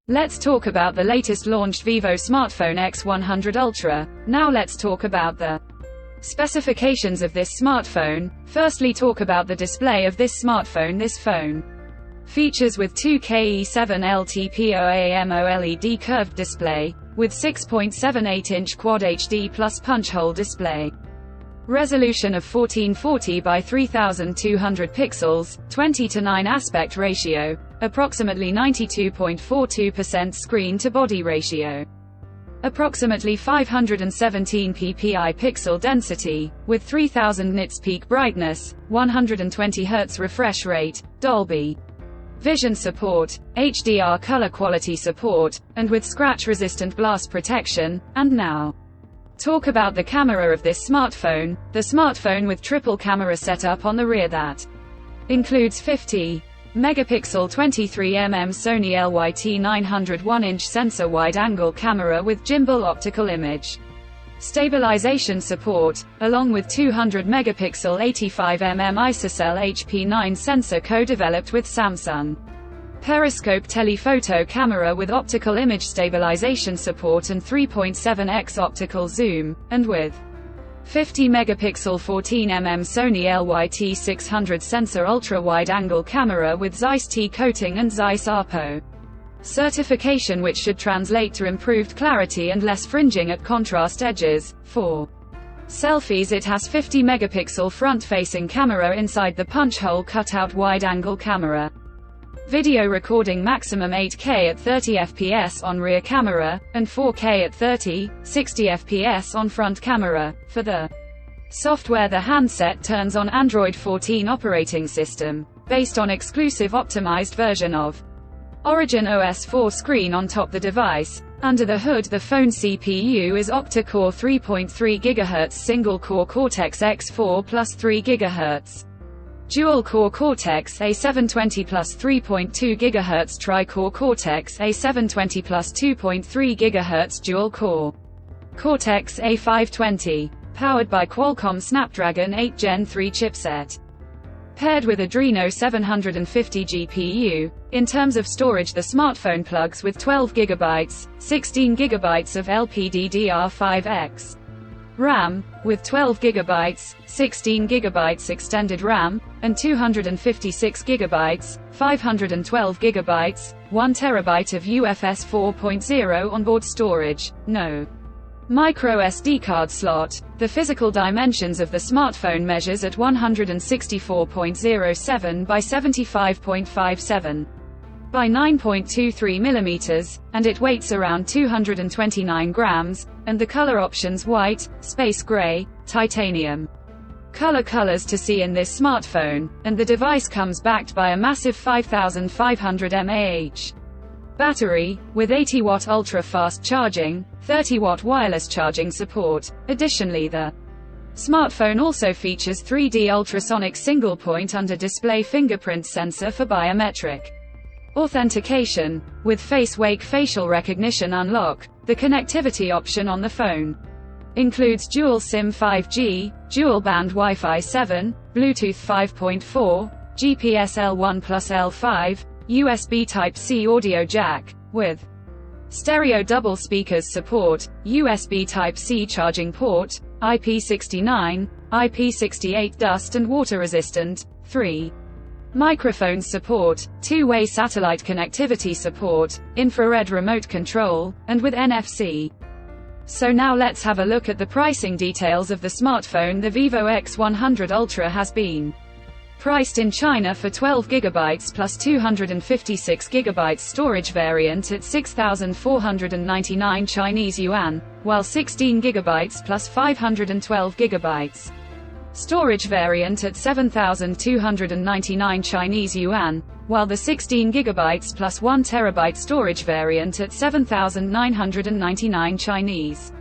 Let's talk about the latest launched Vivo smartphone X100 Ultra. Now let's talk about the specifications of this smartphone. Firstly, talk about the display of this smartphone. This phone features with 2K E7 LTPO curved display, with 6.78-inch Quad HD plus punch hole display. Resolution of 1440 by 3200 pixels, 20:9 aspect ratio, approximately 92.42% screen-to-body ratio. Approximately 517 ppi pixel density, with 3000 nits peak brightness, 120 Hz refresh rate, Dolby Vision support, HDR color quality support, and with scratch-resistant glass protection. And now, talk about the camera of this smartphone. The smartphone with triple camera setup on the rear that includes 50 megapixel 23mm Sony LYT 900 1-inch sensor wide-angle camera with gimbal optical image stabilization support, along with 200 megapixel 85mm ISOCELL HP9 sensor co-developed with Samsung. Periscope telephoto camera with optical image stabilization support and 3.7x optical zoom, and with 50 megapixel 14mm Sony LYT 600 sensor ultra-wide-angle camera with Zeiss T coating and Zeiss ARPO certification, which should translate to improved clarity and less fringing at contrast edges. For selfies, it has 50 megapixel front-facing camera inside the punch hole cutout wide-angle camera. Video recording maximum 8K at 30 fps on rear camera, and 4K at 30/60 fps on front camera. For the software, the handset turns on Android 14 operating system, based on exclusive optimized version of Origin OS 4 screen on top the device. Under the hood, the phone CPU is octa-core 3.3 GHz single-core Cortex-X4 plus 3 GHz. Dual-core Cortex-A720 plus 3.2 GHz tri-core Cortex-A720 plus 2.3 GHz dual-core Cortex-A520, powered by Qualcomm Snapdragon 8 Gen 3 chipset. Paired with Adreno 750 GPU. In terms of storage, the smartphone plugs with 12 GB, 16 GB of LPDDR5X RAM, with 12 GB, 16 GB extended RAM, and 256 GB, 512 GB, 1 TB of UFS 4.0 onboard storage. No micro SD card slot. The physical dimensions of the smartphone measures at 164.07 by 75.57 by 9.23 mm, and it weighs around 229 grams, and the color options white, space gray, titanium. Colors to see in this smartphone, and the device comes backed by a massive 5500 mAh battery, with 80-watt ultra-fast charging, 30-watt wireless charging support. Additionally, the smartphone also features 3D ultrasonic single-point under-display fingerprint sensor for biometric authentication, with face-wake facial recognition unlock. The connectivity option on the phone includes dual SIM 5G, dual-band Wi-Fi 7, Bluetooth 5.4, GPS L1 plus L5, USB Type-C audio jack, with stereo double speakers support, USB Type-C charging port, IP69, IP68 dust and water resistant, 3 microphones support, two-way satellite connectivity support, infrared remote control, and with NFC. So now let's have a look at the pricing details of the smartphone. The Vivo X100 Ultra has been priced in China for 12 GB plus 256 GB storage variant at 6,499 Chinese yuan, while 16 GB plus 512 GB storage variant at 7,299 Chinese yuan, while the 16 GB plus 1 TB storage variant at 7,999 Chinese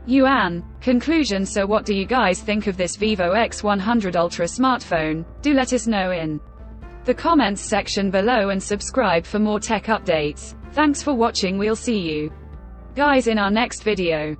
yuan. Conclusion: so what do you guys think of this Vivo X100 Ultra smartphone? Do let us know in the comments section below and subscribe for more tech updates. Thanks for watching. We'll see you guys in our next video.